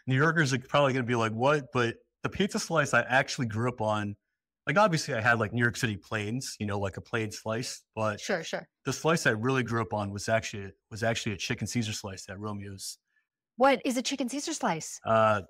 New Yorkers are probably going to be like, what? But the pizza slice I actually grew up on, like obviously I had like New York City plains, like a plain slice, but Sure, sure. the slice I really grew up on was actually a chicken Caesar slice at Romeo's. What is a chicken Caesar slice? Uh,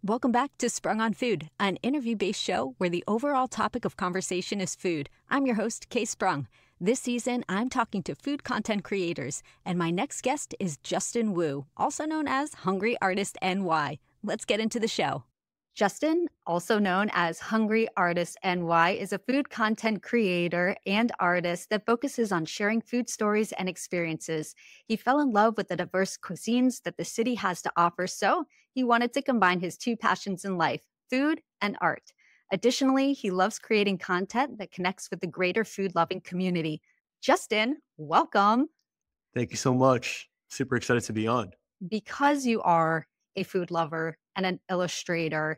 Welcome back to Sprung on Food, an interview-based show where the overall topic of conversation is food. I'm your host, Kae Sprung. This season, I'm talking to food content creators, and my next guest is Justin Wu, also known as Hungry Artist NY. Let's get into the show. Justin, also known as Hungry Artist NY, is a food content creator and artist that focuses on sharing food stories and experiences. He fell in love with the diverse cuisines that the city has to offer, so he wanted to combine his two passions in life, food and art. Additionally, he loves creating content that connects with the greater food-loving community. Justin, welcome. Thank you so much. Super excited to be on. Because you are a food lover and an illustrator,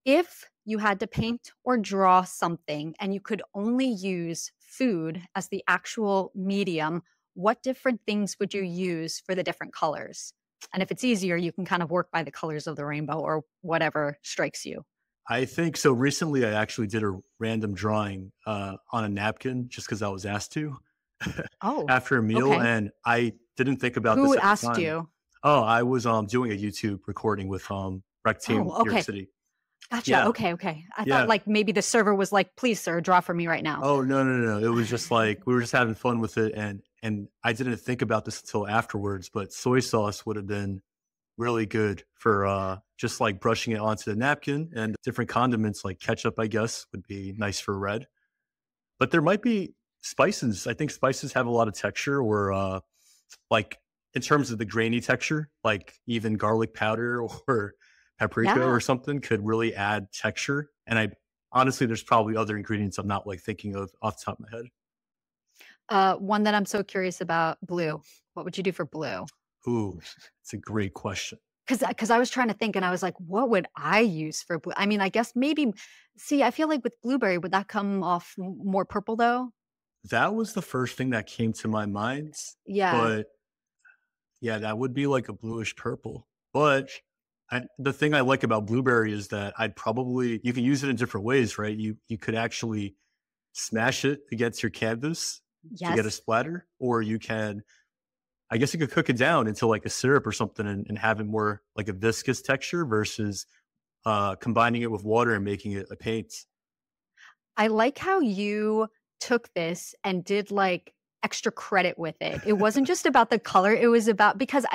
if you had to paint or draw something and you could only use food as the actual medium, what different things would you use for the different colors? And if it's easier, you can kind of work by the colors of the rainbow or whatever strikes you. I think so. Recently, I actually did a random drawing on a napkin just because I was asked to Oh, after a meal, okay. and I didn't think about this Who at the asked time. you? Oh, I was doing a YouTube recording with Rec Team Oh, New York okay. City. Gotcha. Yeah, Okay, okay. I thought yeah. like maybe the server was like, please, sir, draw for me right now. Oh no, no, no. It was just like we were just having fun with it, and I didn't think about this until afterwards. But soy sauce would have been really good for just like brushing it onto the napkin, and different condiments like ketchup, I guess, would be nice for red. But there might be spices. I think spices have a lot of texture, or like in terms of the grainy texture, like even garlic powder or paprika or Yeah. something could really add texture. And I honestly, there's probably other ingredients I'm not like thinking of off the top of my head. One that I'm so curious about, blue. What would you do for blue? Ooh, it's a great question. Because I was trying to think and I was like, what would I use for blue? I mean, I guess maybe, see, I feel like with blueberry, would that come off more purple though? That was the first thing that came to my mind, Yeah. but yeah, that would be like a bluish purple. But the thing I like about blueberry is that you can use it in different ways, right? You could actually smash it against your canvas to get a Yes. splatter, or I guess you could cook it down into like a syrup or something and have it more like a viscous texture versus combining it with water and making it a paint. I like how you took this and did like extra credit with it. It wasn't just about the color, it was about because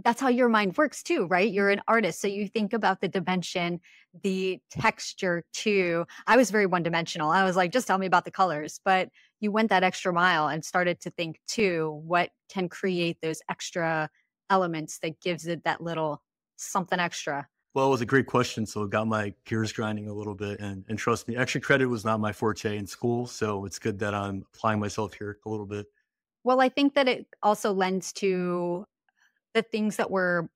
that's how your mind works too, right? You're an artist, so you think about the dimension, the texture too. I was very one-dimensional. I was like, just tell me about the colors, but you went that extra mile and started to think too, what can create those extra elements that gives it that little something extra. Well, it was a great question, so it got my gears grinding a little bit. And trust me, extra credit was not my forte in school, so it's good that I'm applying myself here a little bit. Well, I think that it also lends to the things that we're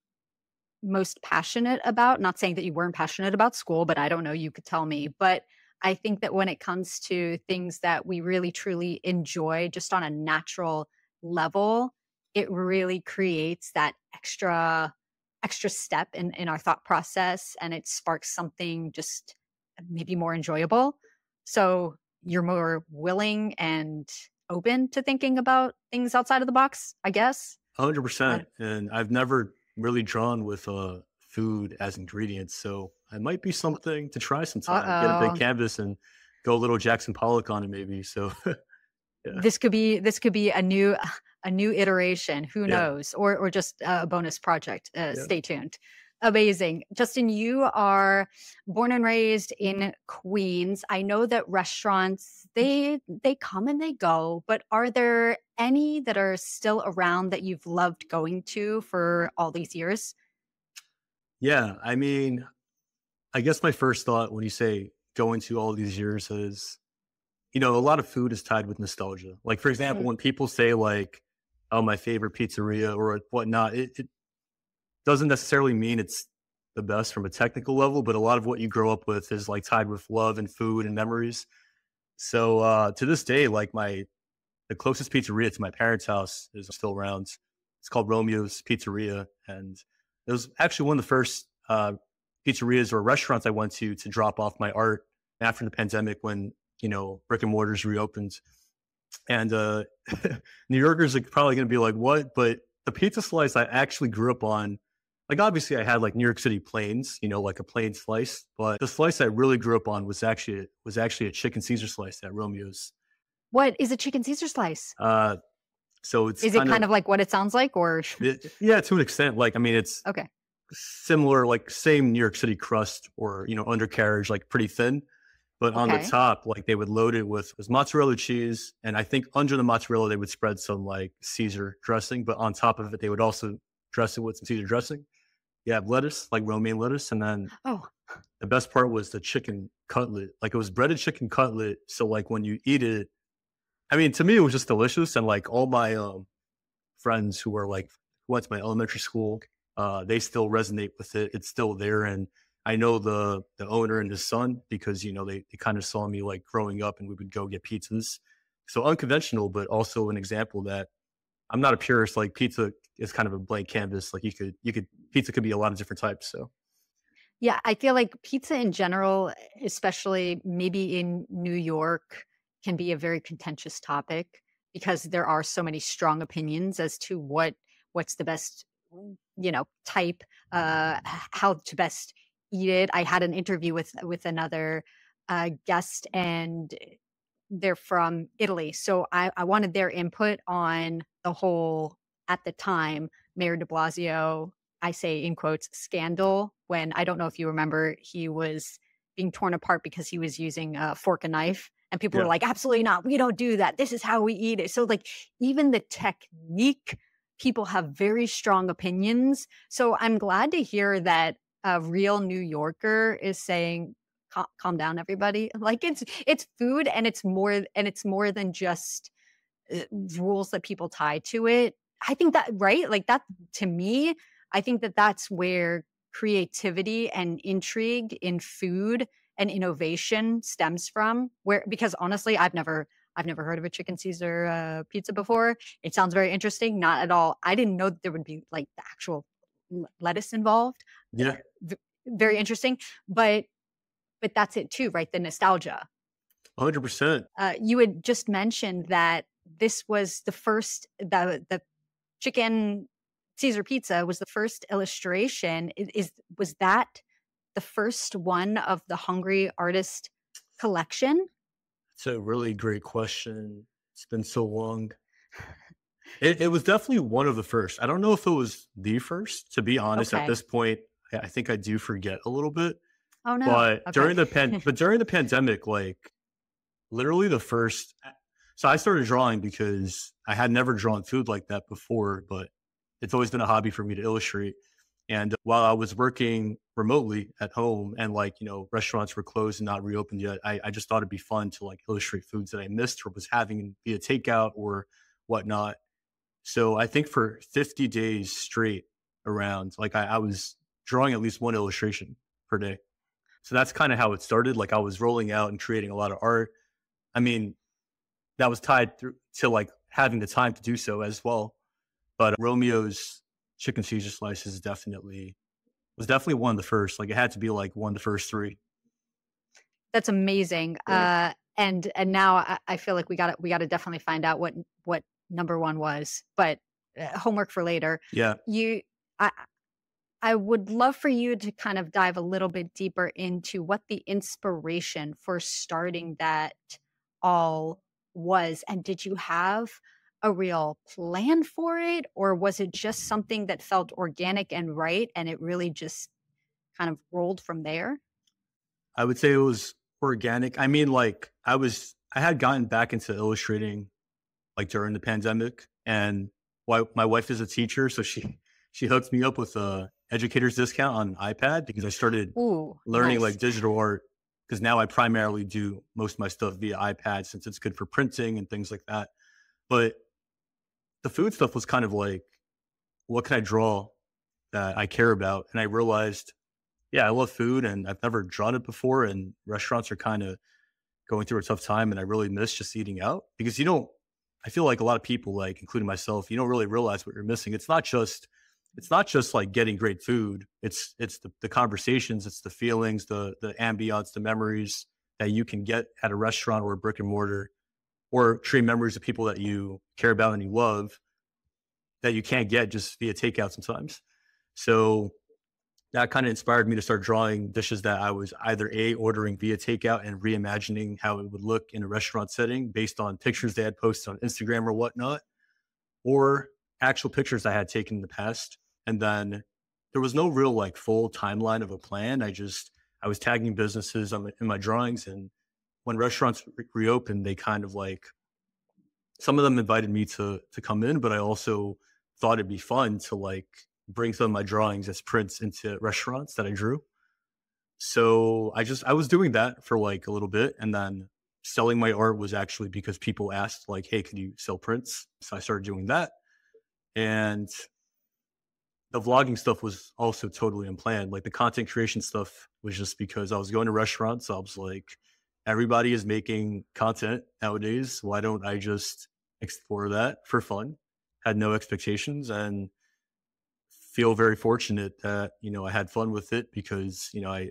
most passionate about. Not saying that you weren't passionate about school, but I don't know, you could tell me. But I think that when it comes to things that we really truly enjoy just on a natural level, it really creates that extra step in our thought process and it sparks something just maybe more enjoyable. So you're more willing and open to thinking about things outside of the box, I guess. I, 100%. And I've never really drawn with food as ingredients, so it might be something to try sometime. Get a big uh-oh. canvas and go a little Jackson Pollock on it, maybe. So yeah, This could be a new iteration, who yeah, knows, or just a bonus project. yeah. Stay tuned. Amazing. Justin, you are born and raised in Queens. I know that restaurants, they come and they go, but are there any that are still around that you've loved going to for all these years? Yeah, I mean, I guess my first thought when you say go into all these years is, a lot of food is tied with nostalgia. Like, for example, Mm, when people say like, "Oh, my favorite pizzeria" or whatnot, it doesn't necessarily mean it's the best from a technical level, but a lot of what you grow up with is like tied with love and food and memories. So to this day, like the closest pizzeria to my parents' house is still around. It's called Romeo's Pizzeria, and it was actually one of the first pizzerias or restaurants I went to drop off my art after the pandemic when, brick and mortars reopened. And New Yorkers are probably going to be like, what? But the pizza slice I actually grew up on, like obviously I had like New York City plains, like a plain slice, but the slice I really grew up on was actually a chicken Caesar slice at Romeo's. What is a chicken Caesar slice? So it's Is it kind of like what it sounds like, or yeah, to an extent. Like, I mean, it's okay, similar, like same New York City crust or, undercarriage, like pretty thin. But on the top, like they would load it with mozzarella cheese. And I think under the mozzarella, they would spread some like Caesar dressing. But on top of it, they would also dress it with some Caesar dressing. You have lettuce, like romaine lettuce. And then the best part was the chicken cutlet. Like it was breaded chicken cutlet. So like when you eat it, I mean, to me, it was just delicious. And like all my friends who went to my elementary school, they still resonate with it. It's still there. And I know the owner and his son because, they kind of saw me like growing up and we would go get pizzas. So unconventional, but also an example that I'm not a purist. Like pizza is kind of a blank canvas. Like pizza could be a lot of different types. So. Yeah, I feel like pizza in general, especially maybe in New York, can be a very contentious topic because there are so many strong opinions as to what's the best, type, how to best eat it. I had an interview with another guest, and they're from Italy, so I wanted their input on the whole, at the time, Mayor de Blasio, I say in quotes, scandal, when I don't know if you remember, he was being torn apart because he was using a fork and knife. And people were like, absolutely not. We don't do that. This is how we eat it. So like even the technique, people have very strong opinions. So I'm glad to hear that a real New Yorker is saying, calm down, everybody. Like it's food and it's more than just rules that people tie to it. I think that, right? Like that, to me, I think that's where creativity and intrigue in food and innovation stems from, because honestly, I've never heard of a chicken Caesar pizza before. It sounds very interesting. Not at all. I didn't know that there would be like the actual lettuce involved. Yeah. Very interesting. But that's it too, right? The nostalgia. 100%. You had just mentioned that this was the first, the chicken Caesar pizza was the first illustration. Was that the first one of the Hungry Artist collection? It's a really great question. It's been so long. It was definitely one of the first. I don't know if it was the first, to be honest. At this point, I think I do forget a little bit. Oh no! But during the pandemic, like literally the first. So I started drawing because I had never drawn food like that before, but it's always been a hobby for me to illustrate. And while I was working remotely at home and restaurants were closed and not reopened yet, I just thought it'd be fun to like illustrate foods that I missed or was having via takeout or whatnot. So I think for 50 days straight around, like I was drawing at least one illustration per day. So that's kind of how it started. Like I was rolling out and creating a lot of art. I mean, that was tied through to like having the time to do so as well. But Romeo's chicken Caesar slices was definitely one of the first. Like it had to be like one of the first three. That's amazing. Yeah. And now I feel like we got to definitely find out what number one was. But homework for later. Yeah. I would love for you to kind of dive a little bit deeper into what the inspiration for starting that all was, and did you have a real plan for it, or was it just something that felt organic and right, and it really just kind of rolled from there? I would say it was organic. I mean, like I had gotten back into illustrating like during the pandemic, and my wife is a teacher, so she hooked me up with a educator's discount on iPad because I started learning like digital art, because now I primarily do most of my stuff via iPad since it's good for printing and things like that. But the food stuff was kind of like, what can I draw that I care about? And I realized, yeah, I love food and I've never drawn it before, and restaurants are kind of going through a tough time and I really miss just eating out because you don't I feel like a lot of people, like including myself, you don't really realize what you're missing. It's not just like getting great food. It's the conversations, it's the feelings, the ambiance, the memories that you can get at a restaurant or a brick and mortar, or create memories of people that you care about and you love that you can't get just via takeout sometimes. So that kind of inspired me to start drawing dishes that I was either A, ordering via takeout and reimagining how it would look in a restaurant setting based on pictures they had posted on Instagram or whatnot, or actual pictures I had taken in the past. And then there was no real like full timeline of a plan. I was tagging businesses in my drawings, and when restaurants reopened, they kind of like, some of them invited me to come in, but I also thought it'd be fun to like bring some of my drawings as prints into restaurants that I drew. So I was doing that for like a little bit, and then selling my art was actually because people asked like, "Hey, could you sell prints?" So I started doing that. And the vlogging stuff was also totally unplanned. Like the content creation stuff was just because I was going to restaurants. So I was like, everybody is making content nowadays. Why don't I just explore that for fun? Had no expectations, and feel very fortunate that, I had fun with it because, I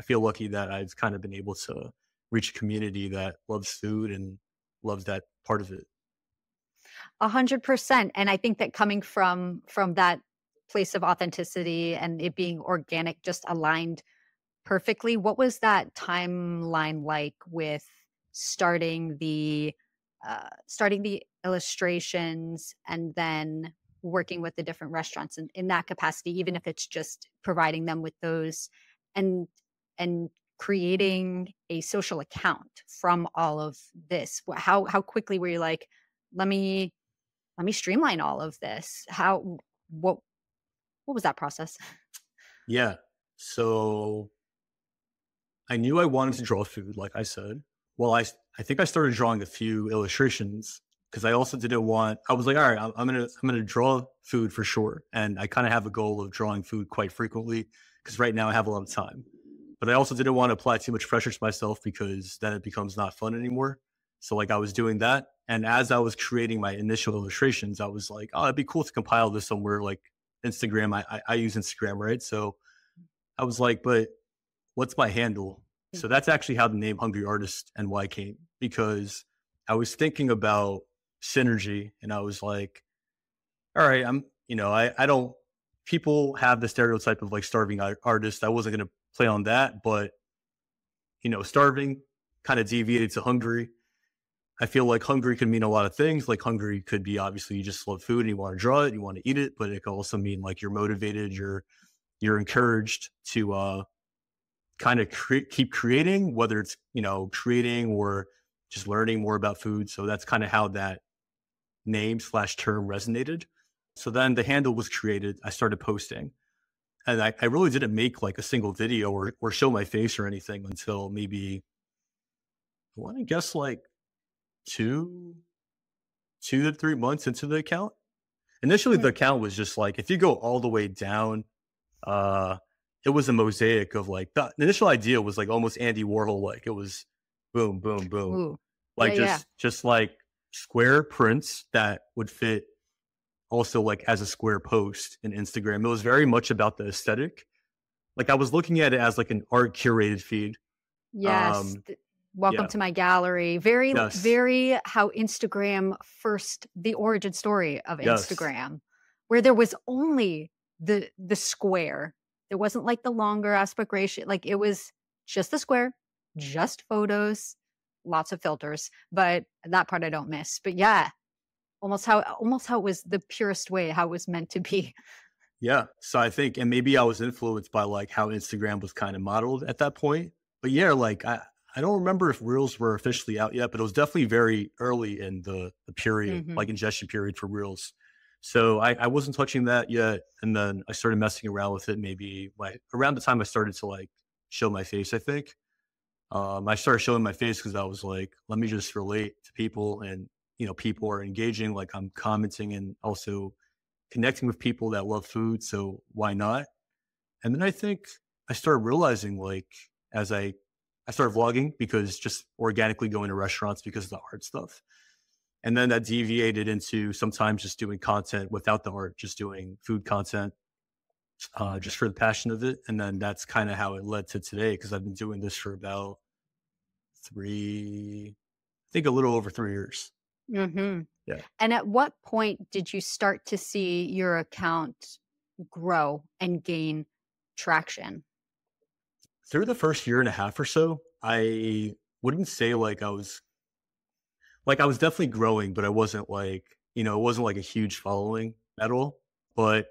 feel lucky that I've kind of been able to reach a community that loves food and loves that part of it. 100%. And I think that coming from that place of authenticity and it being organic just aligned perfectly. What was that timeline like with starting the illustrations and then working with the different restaurants in that capacity, even if it's just providing them with those, and creating a social account from all of this? How quickly were you like, let me streamline all of this? What was that process? Yeah. So I knew I wanted to draw food, like I said. Well, I think I started drawing a few illustrations because I also didn't want. I was like, all right, I'm gonna draw food for sure, and I kind of have a goal of drawing food quite frequently because right now I have a lot of time. But I also didn't want to apply too much pressure to myself because then it becomes not fun anymore. So like I was doing that, and as I was creating my initial illustrations, I was like, oh, it'd be cool to compile this somewhere like Instagram. I use Instagram, right? So I was like, but what's my handle? So that's actually how the name Hungry Artist and why came, because I was thinking about synergy and I was like, all right, I don't, people have the stereotype of like starving artist. I wasn't going to play on that, but, starving kind of deviated to hungry. I feel like hungry could mean a lot of things. Like hungry could be obviously you just love food and you want to draw it, you want to eat it, but it could also mean like you're motivated, you're encouraged to, kind of keep creating, whether it's creating or just learning more about food. So that's kind of how that name/term resonated. So then the handle was created. I started posting, and I really didn't make like a single video or show my face or anything until maybe, I want to guess, like two 2 to 3 months into the account. Initially the Mm. account was just like, if you go all the way down, uh it was a mosaic of like, the initial idea was like almost Andy Warhol, like it was boom, boom, boom, Ooh. Yeah, like yeah. just like square prints that would fit also like as a square post in Instagram. It was very much about the aesthetic. Like I was looking at it as like an art curated feed. Yes. Um, Welcome yeah, to my gallery. Very, yes, very how Instagram first, the origin story of yes, Instagram, where there was only the square. There wasn't like the longer aspect ratio. Like it was just the square, just photos, lots of filters. But that part I don't miss. But yeah, almost how it was the purest way, how it was meant to be. yeah. So I think, and maybe I was influenced by like how Instagram was kind of modeled at that point. But yeah, like I don't remember if Reels were officially out yet, but it was definitely very early in the period, Hmm. like ingestion period for Reels. So I wasn't touching that yet. And then I started messing around with it maybe like around the time I started to like show my face, I think. I started showing my face because I was like, let me just relate to people, and people are engaging, like I'm commenting and also connecting with people that love food. So why not? And then I think I started realizing, like, as I started vlogging because just organically going to restaurants because of the art stuff. And then that deviated into sometimes just doing content without the art, just doing food content, just for the passion of it. And then that's kind of how it led to today, because I've been doing this for about I think a little over 3 years. Hmm. Yeah. And at what point did you start to see your account grow and gain traction? Through the first year and a half or so, I wouldn't say like I was definitely growing, but I wasn't like, it wasn't like a huge following at all. But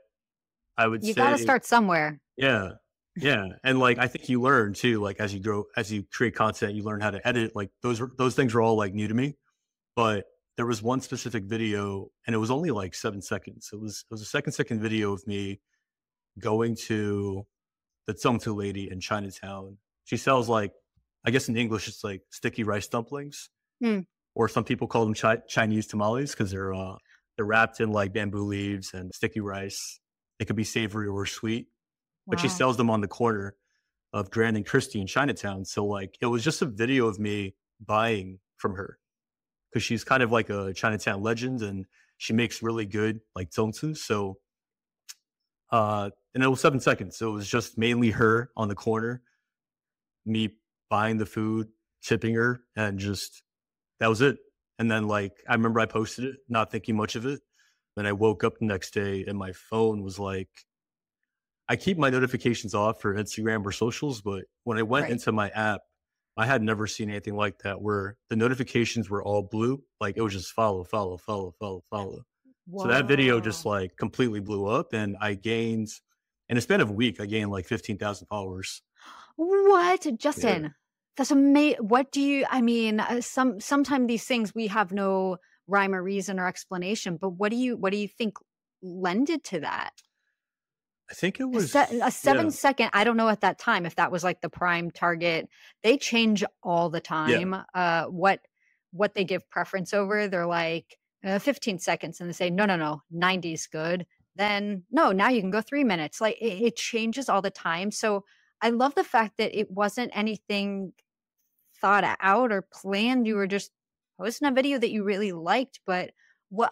I would You got to say, start somewhere. yeah, yeah. And like I think you learn too, like as you grow, as you create content, you learn how to edit. Like those things were all like new to me. But there was one specific video and it was only like 7 seconds. It was a second video of me going to the Zongtu lady in Chinatown. She sells like, I guess in English it's like sticky rice dumplings, Hmm. or some people call them Chinese tamales because they're wrapped in like bamboo leaves and sticky rice. It could be savory or sweet, but she Wow. sells them on the corner of Grand and Christie in Chinatown. So like it was just a video of me buying from her because she's kind of like a Chinatown legend and she makes really good like zongzi. So and it was 7 seconds. So it was just mainly her on the corner, me buying the food, tipping her, and just that was it. And then like I remember I posted it, not thinking much of it. Then I woke up the next day and my phone was like, I keep my notifications off for Instagram or socials, but when I went Right. into my app, I had never seen anything like that where the notifications were all blue. Like it was just follow, follow, follow, follow, follow. So that video just Whoa. like completely blew up and I gained, in a span of a week, I gained like 15,000 followers. What? Yeah. Justin, that's amazing. What do you, I mean, sometimes these things we have no rhyme or reason or explanation, but what do you think lended to that? I think it A, was, a yeah, 7 second, I don't know at that time if that was like the prime target. They change all the yeah, time. What they give preference over, they're like 15 seconds, and they say, no, 90 is good. Then no, now you can go 3 minutes. Like it changes all the time. So I love the fact that it wasn't anything thought out or planned. You were just posting a video that you really liked, but what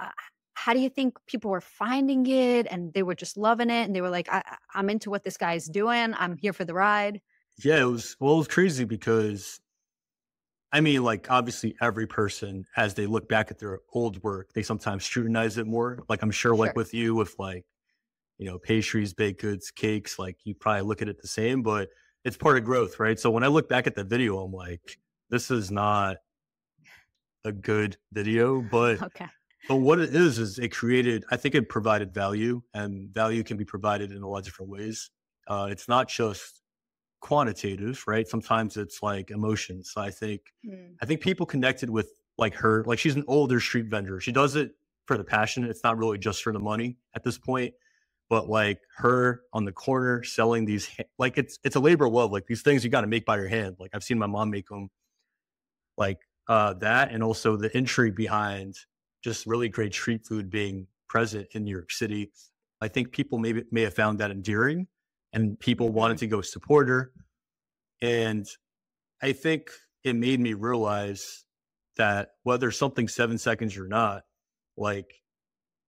how do you think people were finding it and they were just loving it and they were like, I'm into what this guy's doing. I'm here for the ride. yeah. It was crazy because I mean, like, obviously, every person, as they look back at their old work, they sometimes scrutinize it more. Like, I'm sure, like, Sure. with you, with like, pastries, baked goods, cakes, like, you probably look at it the same, but it's part of growth, right? So when I look back at the video, I'm like, this is not a good video, Okay. but what it is it created, I think it provided value, and value can be provided in a lot of different ways. It's not just quantitative, right? Sometimes it's like emotions. So Mm. I think people connected with like her, like she's an older street vendor. She does it for the passion. It's not really just for the money at this point. But like her on the corner selling these, like it's a labor of love. Like these things you got to make by your hand. Like I've seen my mom make them, like that, and also the intrigue behind just really great street food being present in New York City. I think people maybe may have found that endearing, and people wanted Hmm. to go support her. And I think it made me realize that whether something's 7 seconds or not, like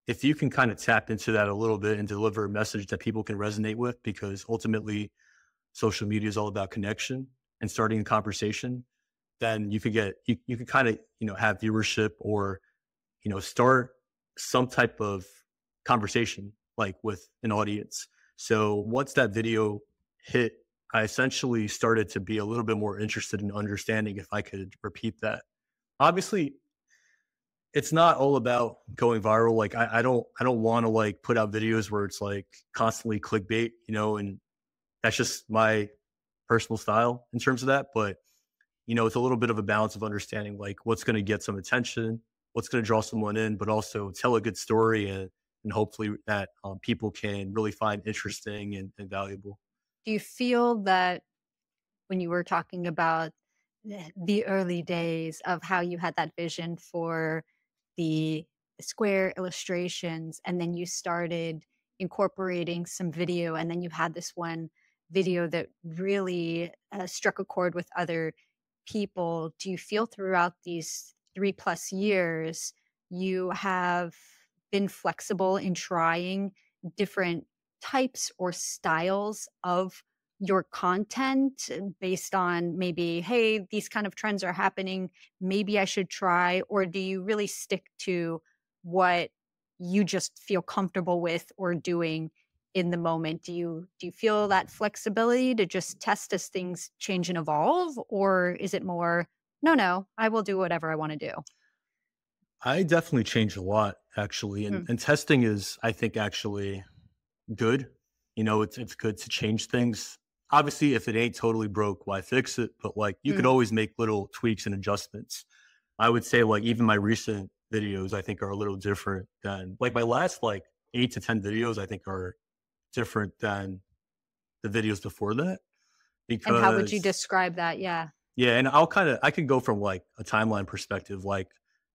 if you can kind of tap into that a little bit and deliver a message that people can resonate with, because ultimately social media is all about connection and starting a conversation, then you could kind of, have viewership or, start some type of conversation like with an audience. So once that video hit, I essentially started to be a little bit more interested in understanding if I could repeat that. Obviously, it's not all about going viral. Like I don't want to like put out videos where it's like constantly clickbait, and that's just my personal style in terms of that. But it's a little bit of a balance of understanding like what's going to get some attention, what's going to draw someone in, but also tell a good story and hopefully that people can really find interesting and valuable. Do you feel that when you were talking about the early days of how you had that vision for the square illustrations and then you started incorporating some video and then you had this one video that really struck a chord with other people, do you feel throughout these 3+ years you have been flexible in trying different types or styles of your content based on maybe, hey, these kind of trends are happening, maybe I should try? Or do you really stick to what you just feel comfortable with or doing in the moment? Do you feel that flexibility to just test as things change and evolve? Or is it more, no, no, I will do whatever I want to do? I definitely change a lot actually, Mm, and testing is, I think, actually good. It's good to change things. Obviously, if it ain't totally broke, why fix it? But like, you could mm, always make little tweaks and adjustments. I would say like even my recent videos, I think, are a little different than like my last like 8 to 10 videos. I think are different than the videos before that and how would you because describe that? Yeah. yeah, and I can go from like a timeline perspective, like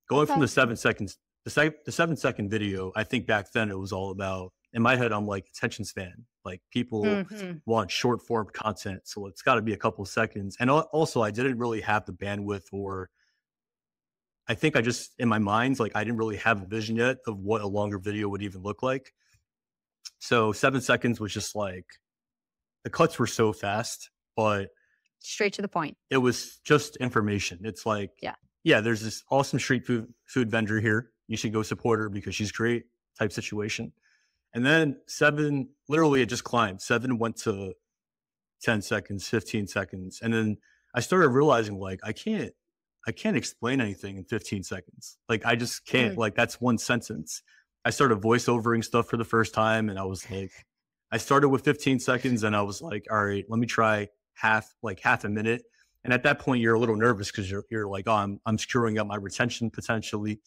going from Okay. the 7 seconds, the 7 second video. I think back then it was all about, in my head, I'm like attention span. Like people Mhm. want short form content, so it's got to be a couple seconds. And also, I didn't really have the bandwidth, or I think I just in my mind, like I didn't really have a vision yet of what a longer video would even look like. So 7 seconds was just like the cuts were so fast, but Straight to the point. it was just information. It's like, Yeah. yeah, there's this awesome street food vendor here. You should go support her because she's great type situation. And then seven, literally it just climbed. Seven went to 10 seconds, 15 seconds. And then I started realizing like I can't explain anything in 15 seconds. Like I just can't. Mm. Like that's one sentence. I started voiceovering stuff for the first time and I was like, I started with 15 seconds and I was like, all right, let me try half a minute. And at that point you're a little nervous because you're like, oh, I'm screwing up my retention potentially.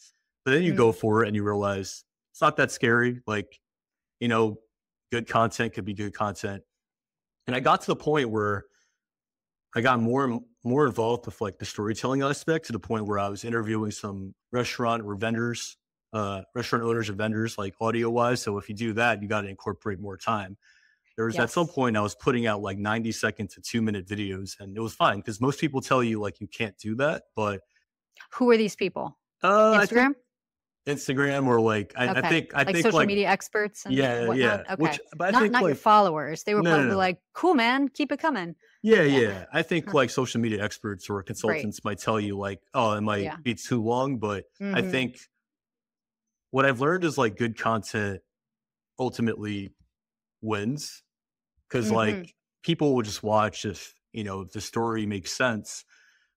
But then you go Mm. for it and you realize it's not that scary. Like, you know, good content could be good content. And I got to the point where I got more involved with like the storytelling aspect, to the point where I was interviewing some restaurant owners and vendors, like audio wise. So if you do that, you got to incorporate more time. There was at some Yes. point I was putting out like 90 second to 2 minute videos, and it was fine because most people tell you like you can't do that. But Who are these people? I think Instagram? Instagram, or like Okay. I Like think social like media experts and yeah, whatnot? yeah. Okay. Which but I Not think not your like followers. They were no, no, probably no. like, "Cool, man. Keep it coming." Yeah, Yeah. yeah. I think like social media experts or Right. consultants might tell you like, oh, it might Yeah. be too long. But I Mhm. think what I've learned is like good content ultimately wins, because Mhm. like people will just watch if the story makes sense.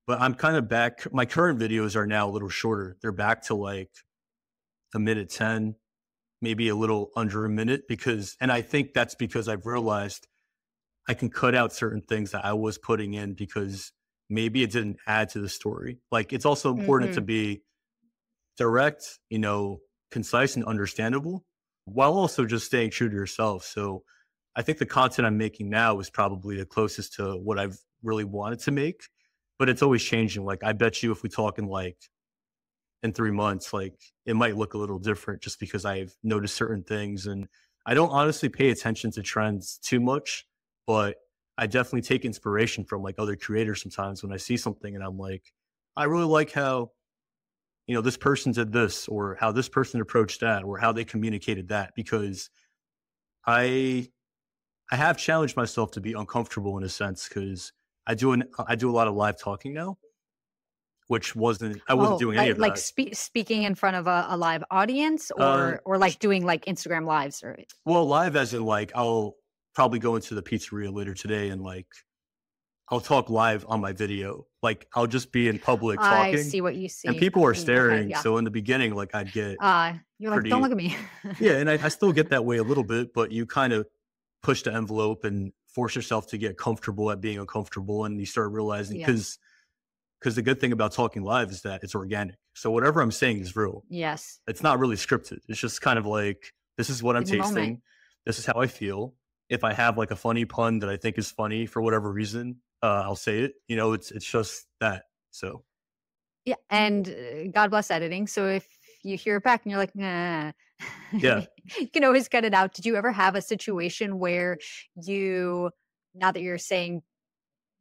But I'm kind of back. My current videos are now a little shorter. They're back to like a minute 10, maybe a little under a minute, and I think that's because I've realized I can cut out certain things that I was putting in because maybe it didn't add to the story. Like it's also important to Mhm. be direct, concise and understandable, while also just staying true to yourself. So I think the content I'm making now is probably the closest to what I've really wanted to make, but it's always changing. Like I bet you if we talk in 3 months, like it might look a little different just because I've noticed certain things. And I don't honestly pay attention to trends too much, but I definitely take inspiration from like other creators sometimes when I see something and I'm like, I really like how, this person did this, or how this person approached that, or how they communicated that, because I I have challenged myself to be uncomfortable in a sense, because I do a lot of live talking now, which I wasn't Oh, doing any like of that. speaking in front of a live audience, Uh, or like doing like Instagram lives, or Well, live as in like I'll probably go into the pizzeria later today and like I'll talk live on my video. Like I'll just be in public I talking see what you and see. people are Okay, staring. yeah. So in the beginning, like I'd get You're like, "Don't pretty, look at me." yeah, and I still get that way a little bit, but you kind of push the envelope and force yourself to get comfortable at being uncomfortable. And you start realizing, Yes. because the good thing about talking live is that it's organic. So whatever I'm saying is real. Yes. It's not really scripted. It's just kind of like, this is what I'm In the moment. tasting. This is how I feel. If I have like a funny pun that I think is funny for whatever reason, I'll say it. It's just that. So Yeah, and, God bless editing, so if you hear it back and you're like, "Nah," yeah. you can always cut it out. Did you ever have a situation where you now that you're saying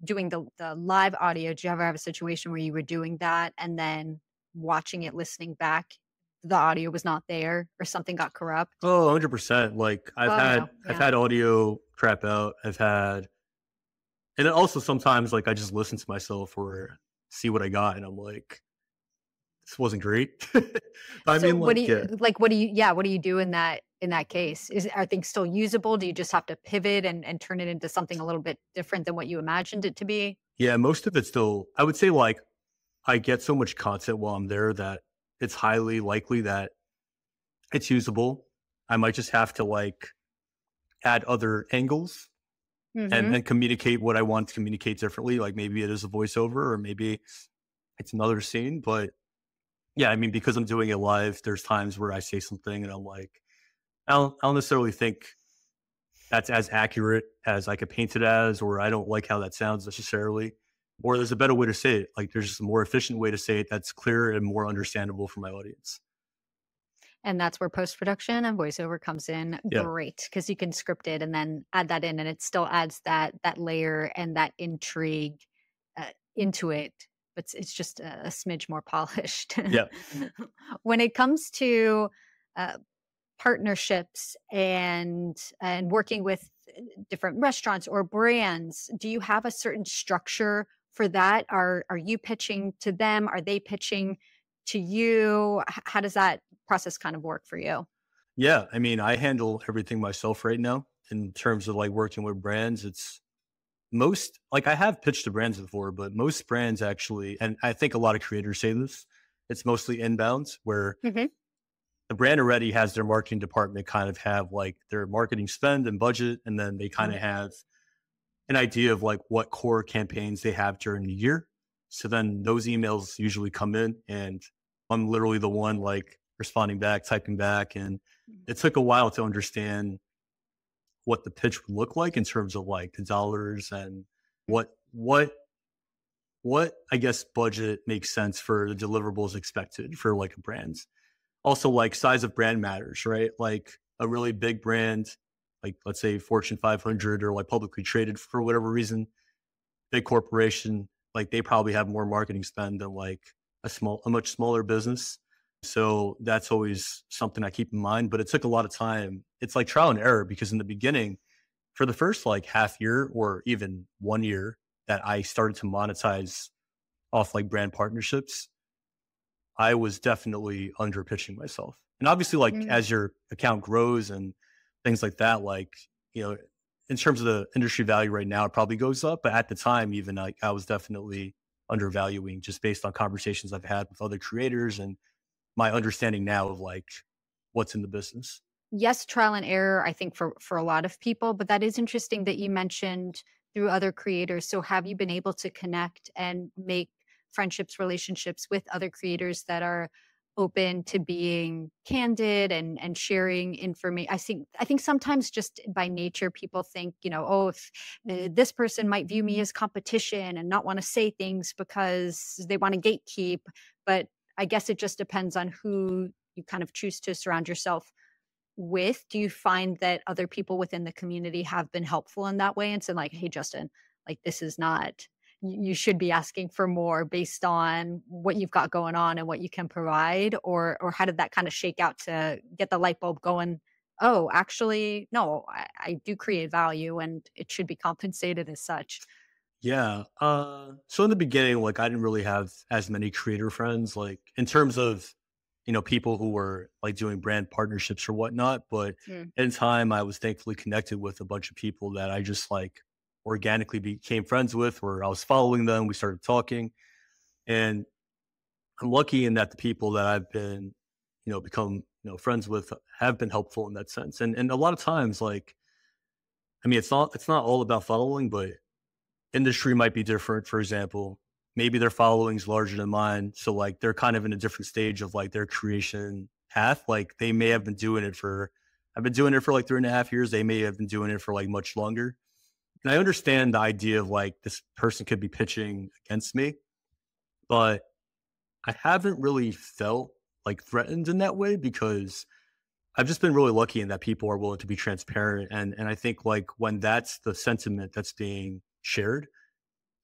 doing the live audio, did you ever have a situation where you were doing that and then watching it, listening back? the audio was not there or something got corrupt? Oh, 100%. Like Oh, no. I've Yeah. had audio crap out. And then also sometimes like I just listen to myself or see what I got and I'm like, this wasn't great. I So mean, like, yeah. what do you do in that case? Are things still usable? Do you just have to pivot and turn it into something a little bit different than what you imagined it to be? Yeah, most of it's still, I would say like I get so much content while I'm there that it's highly likely that it's usable. I might just have to like add other angles Mhm. and communicate what I want to communicate differently. Like maybe it is a voiceover or maybe it's another scene. But yeah, I mean, because I'm doing it live, there's times where I say something and I'm like, I don't necessarily think that's as accurate as I could paint it as, or I don't like how that sounds necessarily. Or there's a better way to say it. Like there's just a more efficient way to say it that's clear and more understandable for my audience. And that's where post-production and voiceover comes in Yeah. great because you can script it and then add that in, and it still adds that layer and that intrigue, into it, but it's just a smidge more polished. Yeah. When it comes to, uh, partnerships and working with different restaurants or brands, do you have a certain structure for that? Are you pitching to them? Are they pitching to you? How does that process kind of work for you? Yeah. I mean, I handle everything myself right now in terms of like working with brands. It's most like I have pitched to brands before, but most brands actually, and I think a lot of creators say this, it's mostly inbounds where Mhm. the brand already has their marketing department kind of have like their marketing spend and budget, and then they kind Mhm. of have an idea of like what core campaigns they have during the year. So then those emails usually come in, and I'm literally the one like responding back, typing back. And it took a while to understand what the pitch would look like in terms of like the dollars and what what I guess budget makes sense for the deliverables expected for like a brand. Also, like size of brand matters, right? Like a really big brand, like let's say Fortune 500 or like publicly traded for whatever reason, big corporation, like they probably have more marketing spend than like a much smaller business. So that's always something I keep in mind. But it took a lot of time. It's like trial and error because in the beginning, for the first like half year or even 1 year that I started to monetize off like brand partnerships, I was definitely under pitching myself. And obviously, like Mm. as your account grows and things like that, like, you know, in terms of the industry value right now, it probably goes up. But at the time, even like I was definitely undervaluing just based on conversations I've had with other creators and my understanding now of like what's in the business. Yes, trial and error, I think for a lot of people, but that is interesting that you mentioned through other creators. So have you been able to connect and make friendships, relationships with other creators that are open to being candid and sharing information? I think sometimes just by nature people think, oh, if this person might view me as competition and not want to say things because they want to gatekeep, but I guess it just depends on who you kind of choose to surround yourself with. Do you find that other people within the community have been helpful in that way and said like, "Hey, Justin, like this is not you should be asking for more based on what you've got going on and what you can provide," or how did that kind of shake out to get the light bulb going? Oh, actually, no, I do create value and it should be compensated as such. Yeah. So in the beginning, like I didn't really have as many creator friends, like in terms of, people who were like doing brand partnerships or whatnot. But Mm. in time, I was thankfully connected with a bunch of people that I just like organically became friends with, or I was following them. We started talking. And I'm lucky in that the people that I've been, become, friends with have been helpful in that sense. And a lot of times, like, I mean, it's not all about following, but industry might be different. For example, maybe their following's larger than mine. So like they're kind of in a different stage of like their creation path. Like they may have been doing it for I've been doing it for like 3.5 years. They may have been doing it for like much longer. And I understand the idea of like this person could be pitching against me, but I haven't really felt like threatened in that way because I've just been really lucky in that people are willing to be transparent. And I think like when that's the sentiment that's being shared,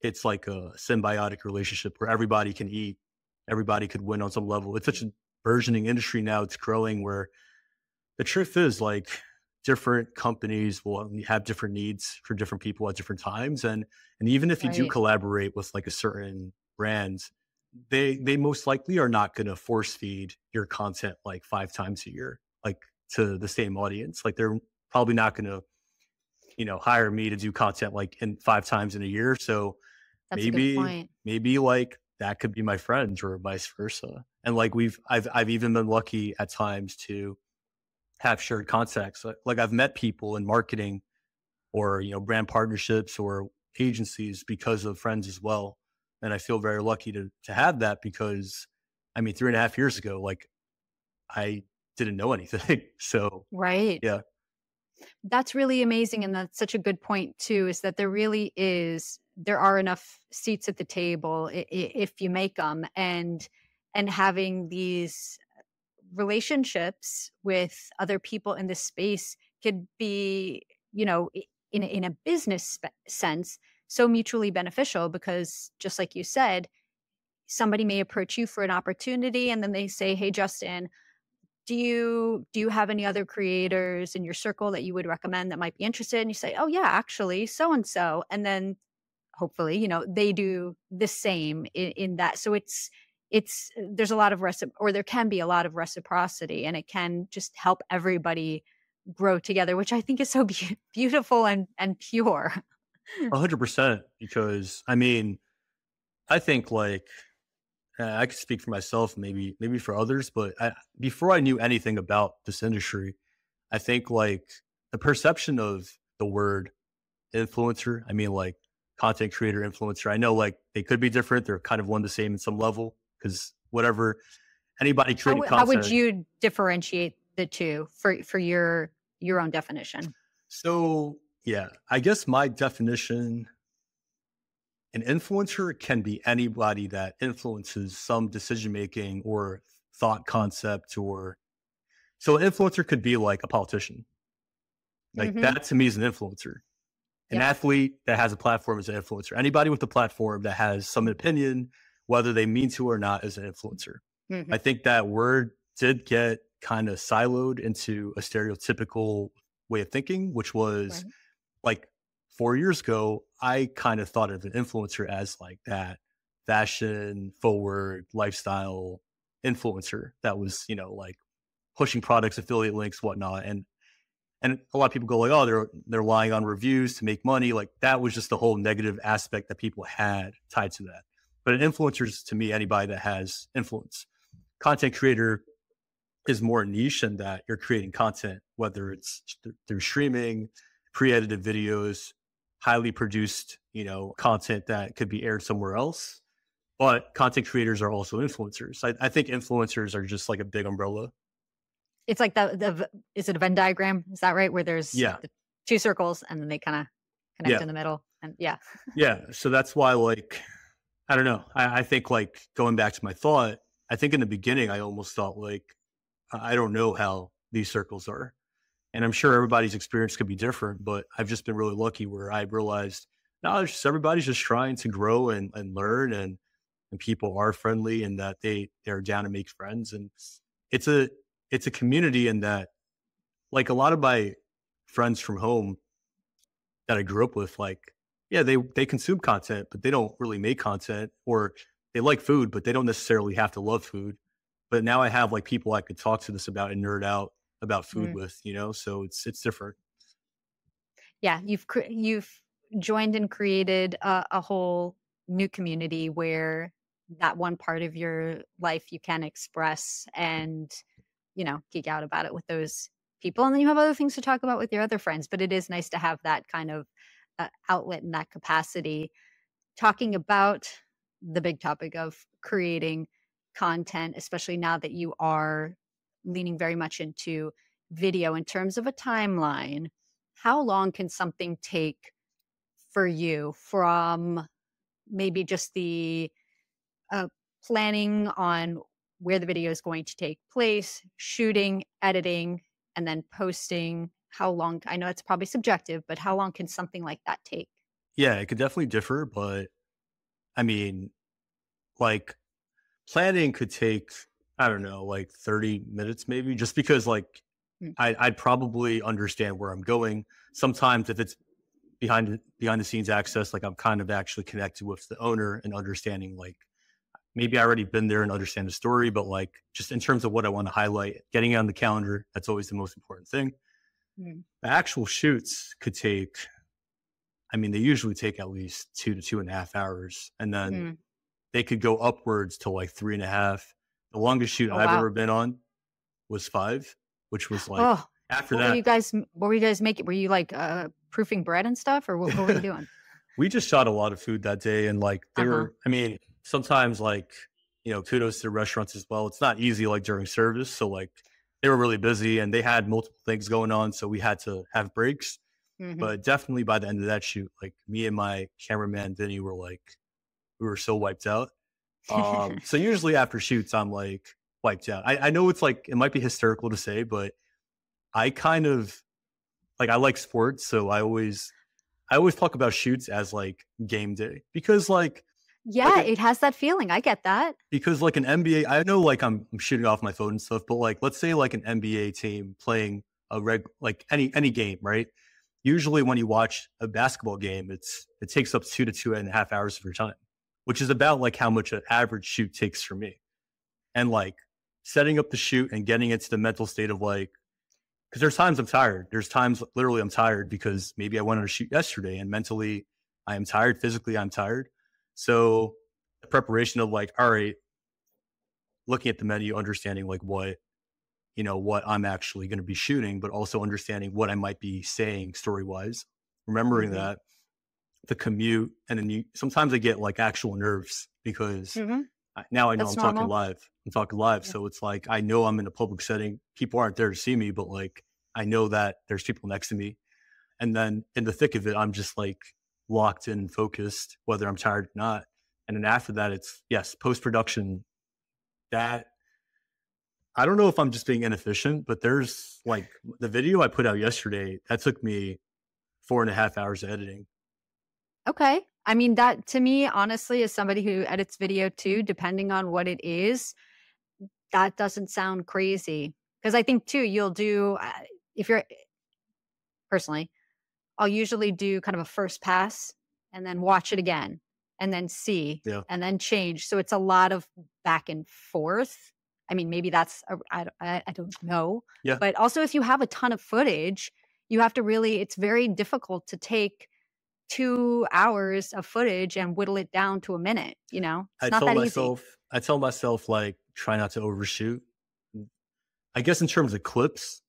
it's like a symbiotic relationship where everybody can eat, everybody could win on some level. It's such a burgeoning industry now. It's growing where the truth is like different companies will have different needs for different people at different times. And even if you do Right. collaborate with like a certain brand, they most likely are not going to force feed your content like 5 times a year, like to the same audience. Like they're probably not going to, hire me to do content like in 5 times in a year. So That's a good maybe, point. maybe like that could be my friends or vice versa. And like I've even been lucky at times to have shared contacts. Like I've met people in marketing or, brand partnerships or agencies because of friends as well. And I feel very lucky to have that because I mean, 3.5 years ago, like I didn't know anything. So Right. yeah, That's really amazing, and that's such a good point too, is that there are enough seats at the table if you make them, and having these relationships with other people in this space could be, in a business sense, so mutually beneficial because just like you said, somebody may approach you for an opportunity and then they say, "Hey, Justin, do you have any other creators in your circle that you would recommend that might be interested?" And you say, "Oh yeah, actually, so and so." And then hopefully, they do the same in that. So it's there's a lot of or there can be a lot of reciprocity, and it can just help everybody grow together, which I think is so beautiful and pure. 100%. Because I mean, I think like I could speak for myself, maybe for others, but before I knew anything about this industry, I think like the perception of the word influencer, I mean like content creator, influencer, I know like they could be different. They're kind of one the same in some level because whatever anybody creating How would content. you differentiate the two for your own definition? So yeah, I guess my definition, an influencer can be anybody that influences some decision making or thought concept or so an influencer could be like a politician. Like Mhm. that to me is an influencer. An Yep. athlete that has a platform is an influencer. Anybody with a platform that has some opinion, whether they mean to or not, is an influencer. Mhm. I think that word did get kind of siloed into a stereotypical way of thinking, which was Right. like 4 years ago, I kind of thought of an influencer as like that fashion forward lifestyle influencer that was, like pushing products, affiliate links, whatnot. And a lot of people go like, oh, they're relying on reviews to make money. Like that was just the whole negative aspect that people had tied to that. But an influencer is to me anybody that has influence. Content creator is more niche in that you're creating content, whether it's through streaming, pre-edited videos, highly produced, content that could be aired somewhere else. But content creators are also influencers. I think influencers are just like a big umbrella. It's like is it a Venn diagram? Is that right? Where there's Yeah. the 2 circles and then they kinda connect Yeah. in the middle, and yeah. Yeah. So that's why like I don't know. I think like going back to my thought, I think in the beginning I almost thought like I don't know how these circles are. And I'm sure everybody's experience could be different, but I've just been really lucky where I realized no, it's just everybody's just trying to grow and learn and people are friendly and that they're down to make friends. And it's a it's a community in that like a lot of my friends from home that I grew up with, like, yeah, they consume content, but they don't really make content, or they like food, but they don't necessarily have to love food. But now I have like people I could talk to this about and nerd out about food Mm. with, so it's different. Yeah, you've joined and created a whole new community where that one part of your life you can express and, geek out about it with those people, and then you have other things to talk about with your other friends, but it is nice to have that kind of, outlet in that capacity. Talking about the big topic of creating content, especially now that you are leaning very much into video in terms of a timeline, how long can something take for you from maybe just the uh, planning on where the video is going to take place, shooting, editing, and then posting? How long? I know it's probably subjective, but how long can something like that take? Yeah, it could definitely differ, but I mean, like planning could take I don't know, like 30 minutes maybe, just because like Mm. I'd probably understand where I'm going. Sometimes if it's behind the scenes access, like I'm kind of actually connected with the owner and understanding like maybe I already been there and understand the story, but like just in terms of what I want to highlight, getting it on the calendar, that's always the most important thing. Mm. The actual shoots could take, I mean, they usually take at least 2 to 2.5 hours. And then Mm. they could go upwards to like 3.5. The longest shoot Oh, I've wow. ever been on was 5, which was like Oh, after what were you that, guys what were you guys making? Were you, like, proofing bread and stuff, or what were you doing? we just shot a lot of food that day. And like they Uh-huh. were, I mean, sometimes like, kudos to the restaurants as well. It's not easy like during service. So like they were really busy and they had multiple things going on. So we had to have breaks. Mhm. But definitely by the end of that shoot, like me and my cameraman Vinny were like, we were so wiped out. So usually after shoots, I'm like wiped out. I know it's like it might be hysterical to say, but I kind of like I like sports, so I always talk about shoots as like game day because like Yeah, it has that feeling, I get that. an NBA, I know like I'm shooting off my phone and stuff, but like let's say like an NBA team playing a like any game, right? Usually when you watch a basketball game, it takes up 2 to 2.5 hours of your time, which is about like how much an average shoot takes for me. And like setting up the shoot and getting into the mental state of like, because there's times I'm tired. There's times literally I'm tired because maybe I went on a shoot yesterday and mentally I am tired. Physically, I'm tired. So the preparation of like, all right, looking at the menu, understanding like what I'm actually going to be shooting, but also understanding what I might be saying story wise, remembering Mhm. that the commute, and then sometimes I get like actual nerves because Mhm. now I know That's I'm talking normal. live. I'm talking live. Yeah. So it's like, I know I'm in a public setting. People aren't there to see me, but like, I know that there's people next to me. And then in the thick of it, I'm just like locked in and focused, whether I'm tired or not. And then after that, it's yes, post production. That I don't know if I'm just being inefficient, but there's like the video I put out yesterday, that took me 4.5 hours of editing. Okay. I mean, that to me, honestly, as somebody who edits video too, depending on what it is, that doesn't sound crazy. Because I think too, you'll do, if you're personally, I'll usually do kind of a first pass and then watch it again and then see Yeah. and then change. So it's a lot of back and forth. I mean, maybe that's, I don't know. Yeah. But also, if you have a ton of footage, you have to really, it's very difficult to take 2 hours of footage and whittle it down to a minute. It's I not tell that easy. myself, I tell myself like try not to overshoot. I guess in terms of clips,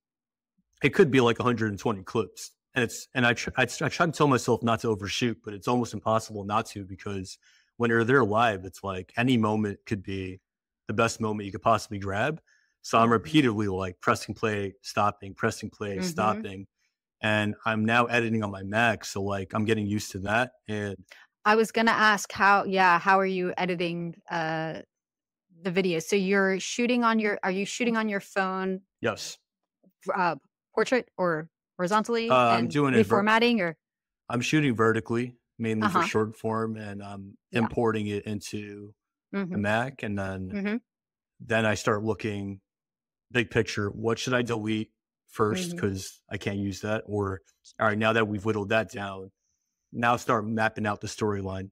it could be like 120 clips. And I try to tell myself not to overshoot, but it's almost impossible not to because when you're there live, it's like any moment could be the best moment you could possibly grab. So I'm Mhm. repeatedly like pressing play, Mhm. stopping. And I'm now editing on my Mac. So like I'm getting used to that. And I was gonna ask how are you editing the video? So are you shooting on your phone, yes, uh, portrait or horizontally I'm and doing it. reformatting or I'm shooting vertically, mainly for uh-huh. short form, and I'm Yeah. importing it into a Mhm. Mac, and then Mhm. I start looking big picture. What should I delete first? Mhm. Because I can't use that. Or all right, now that we've whittled that down, now start mapping out the storyline.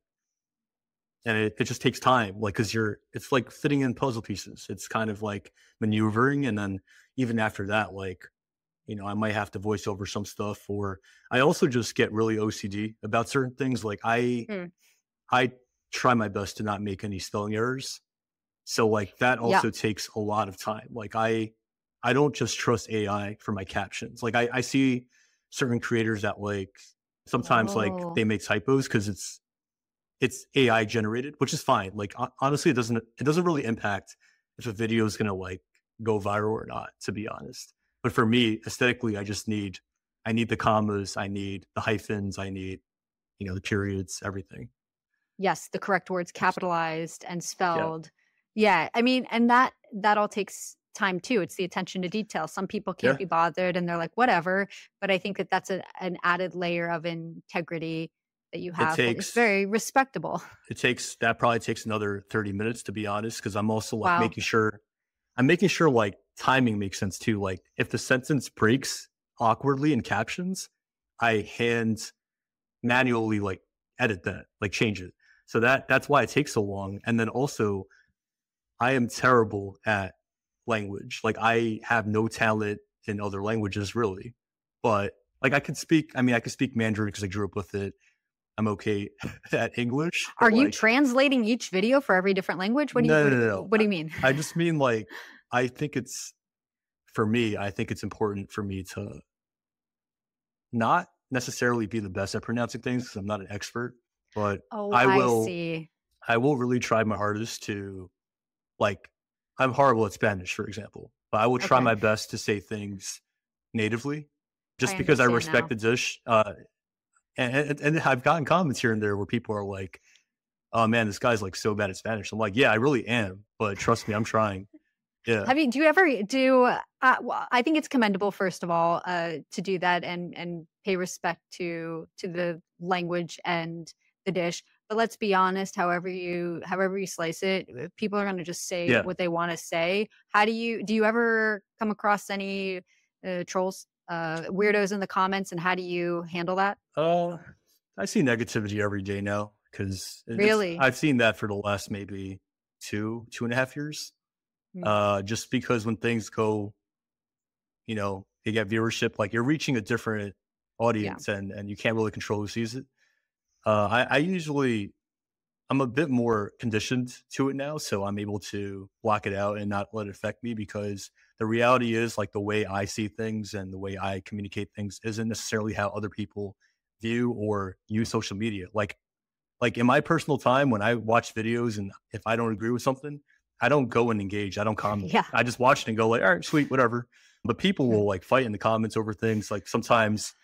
And it just takes time, like because it's like fitting in puzzle pieces. It's kind of like maneuvering, and then even after that, like I might have to voice over some stuff, or I also just get really OCD about certain things. Like Mm. I try my best to not make any spelling errors. So like that Yeah. also takes a lot of time. Like I don't just trust AI for my captions. Like I see certain creators that like sometimes like Oh. they make typos because it's AI generated, which is fine. Like honestly, it doesn't really impact if a video is gonna like go viral or not, to be honest. But for me, aesthetically, I need the commas, I need the hyphens, I need the periods, everything. Yes, the correct words capitalized and Yeah, spelled. Yeah, I mean, and that all takes time too. It's the attention to detail. Some people can't yeah. be bothered and they're like, whatever. But I think that that's an added layer of integrity that you It have that is takes very respectable. that probably takes another 30 minutes to be honest, because I'm also like Wow. making sure I'm making sure like timing makes sense too. Like if the sentence breaks awkwardly in captions, I hand manually like edit that, like change it. So that's why it takes so long. And then also I am terrible at language. Like I have no talent in other languages really. But like I could speak Mandarin because I grew up with it. I'm okay at English, Are but you like translating each video for every different language? no, no, no, no. What do you mean? I just mean like I think it's for me, I think it's important for me to not necessarily be the best at pronouncing things because I'm not an expert, but Oh, I I will see. I will really try my hardest to like I'm horrible at Spanish, for example, but I will try Okay. my best to say things natively I just because I understand respect now. the dish. And I've gotten comments here and there where people are like, "Oh man, this guy's like so bad at Spanish." I'm like, "Yeah, I really am, but trust me, I'm trying." Yeah, Do you ever do, well, I think it's commendable, first of all, to do that and pay respect to the language and the dish. But let's be honest, however you slice it, people are gonna just say yeah. what they wanna say. Do you ever come across any, trolls, weirdos in the comments, and how do you handle that? Uh, I see negativity every day now because it's Really? I've seen that for the last maybe 2.5 years. Mm, Just because when things go, they get viewership, like you're reaching a different yeah. audience and you can't really control who sees it. I usually I'm a bit more conditioned to it now, so I'm able to block it out and not let it affect me because the reality is like the way I see things and the way I communicate things isn't necessarily how other people view or use social media. Like in my personal time when I watch videos and if I don't agree with something, I don't go and engage. I don't comment. Yeah. I just watch it and go like, all right, sweet, whatever. But people will like fight in the comments over things like sometimes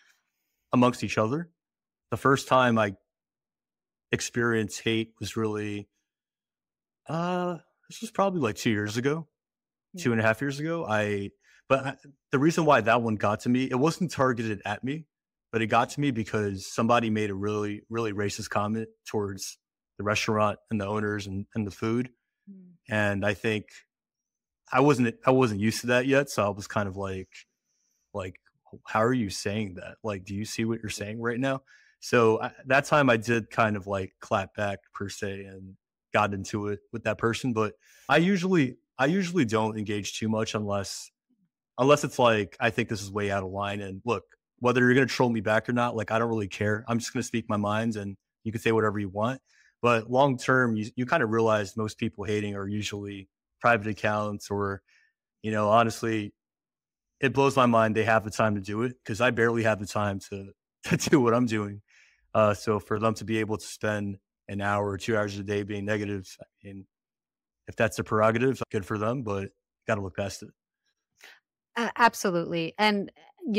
amongst each other. The first time I experienced hate was really uh this was probably like 2 years ago, Mm, 2.5 years ago. The reason why that one got to me, it wasn't targeted at me, but it got to me because somebody made a really, really racist comment towards the restaurant and the owners and the food. mm. And I think I wasn't used to that yet. So I was kind of like, how are you saying that? Like, do you see what you're saying right now? So that time I did kind of like clap back per se and got into it with that person. But I usually don't engage too much unless it's like I think this is way out of line. And look, whether you're gonna troll me back or not, like I don't really care. I'm just gonna speak my mind, and you can say whatever you want. But long term, you kind of realize most people hating are usually private accounts, or honestly, it blows my mind they have the time to do it because I barely have the time to to do what I'm doing. So for them to be able to spend an hour or 2 hours a day being negative, I mean, if that's a prerogative, good for them. But got to look past it. Absolutely. And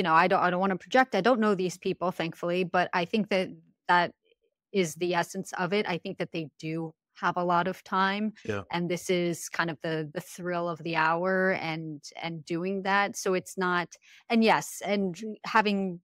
I don't want to project. I don't know these people, thankfully, but I think that that is the essence of it. I think that they do have a lot of time, Yeah, and this is kind of the thrill of the hour and doing that. So it's not, and yes, and having,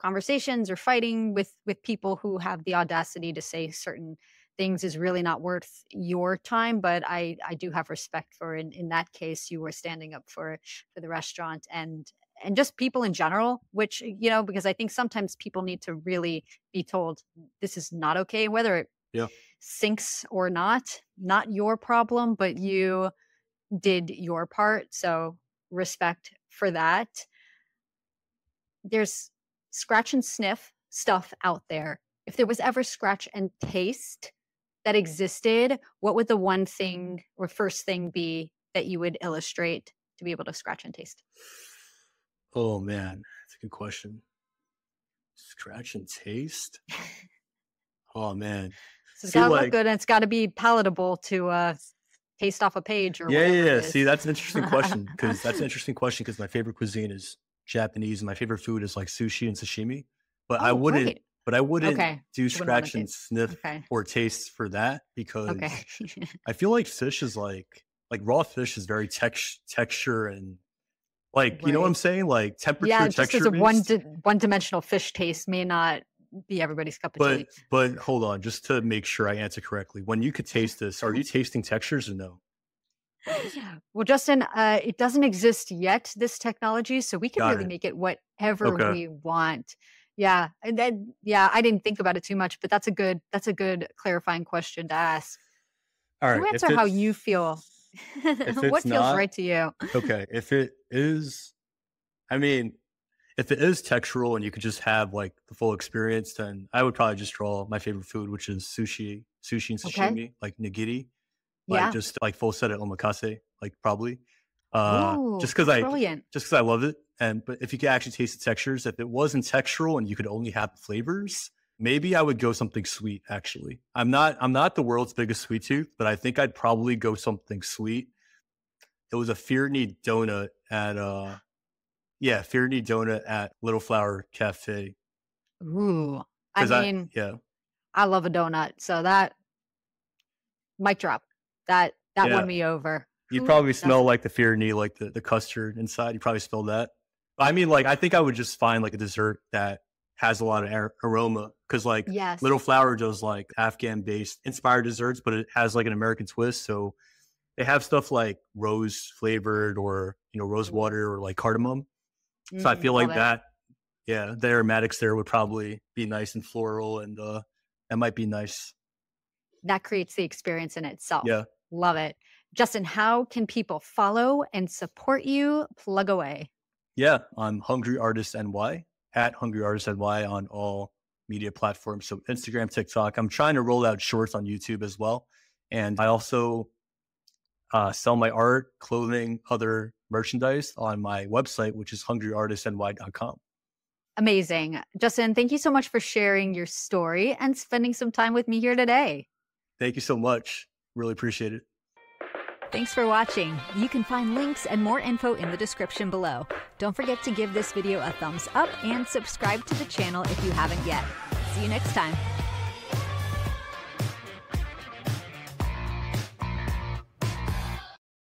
conversations or fighting with people who have the audacity to say certain things is really not worth your time. But I do have respect for, in that case, you were standing up for the restaurant and just people in general, which, because I think sometimes people need to really be told this is not okay, whether it yeah. sinks or not your problem, but you did your part. So respect for that. There's scratch and sniff stuff out there. If there was ever scratch and taste that existed, what would the one thing or first thing be that you would illustrate to be able to scratch and taste? Oh man, that's a good question. Scratch and taste. Oh man. So it's See, got to look like, good and it's got to be palatable to taste off a page or yeah, yeah, whatever it yeah. See, is. that's an interesting question because my favorite cuisine is Japanese, and my favorite food is like sushi and sashimi. But I Oh, wouldn't, great. but I wouldn't Okay. do You wouldn't want to scratch and taste. sniff Okay. or taste for that Okay. because I feel like fish is like raw fish is very texture and like you know what I'm Right. saying, like Yeah, temperature just as texture a based. one-dimensional fish taste may not be everybody's cup of tea. But hold on, just to make sure I answer correctly. When you could taste this, are you tasting textures or no? Well, Justin, it doesn't exist yet, this technology, so we can Got really it. make it whatever Okay. we want. Yeah, and then yeah, I didn't think about it too much, but that's a good clarifying question to ask. All You right. answer how you feel. If What it's feels not right to you? okay, if it is, I mean, if it is textural and you could just have like the full experience, then I would probably just draw my favorite food, which is sushi and Okay. sashimi, like nigiri, like Yeah. just like full set of omakase, like probably. Oh, Just because that's I brilliant. love it. And but if you could actually taste the textures, if it wasn't textural and you could only have the flavors, maybe I would go something sweet. Actually, I'm not the world's biggest sweet tooth, but I think I'd probably go something sweet. It was a Fearney donut at yeah, Fearney donut at Little Flower Cafe. Ooh. I Because mean, yeah, I love a donut, so that mic drop. That yeah. won me over. You'd Who probably smell doesn't? like the Fearney, like the custard inside. You probably smell that. I mean, like I think I would just find like a dessert that has a lot of aroma because like Yes. Little Flower does like Afghan based inspired desserts, but it has like an American twist. So they have stuff like rose flavored or rose water or like cardamom. So I feel Love like it. that, yeah, the aromatics there would probably be nice and floral, and that might be nice. That creates the experience in itself. Yeah. Love it. Justin, how can people follow and support you? Plug away. Yeah, I'm Hungry Artist NY at Hungry Artist NY on all media platforms. So Instagram, TikTok. I'm trying to roll out shorts on YouTube as well. And I also sell my art, clothing, other merchandise on my website, which is hungryartistny.com. Amazing. Justin, thank you so much for sharing your story and spending some time with me here today. Thank you so much. Really appreciate it. Thanks for watching. You can find links and more info in the description below. Don't forget to give this video a thumbs up and subscribe to the channel if you haven't yet. See you next time.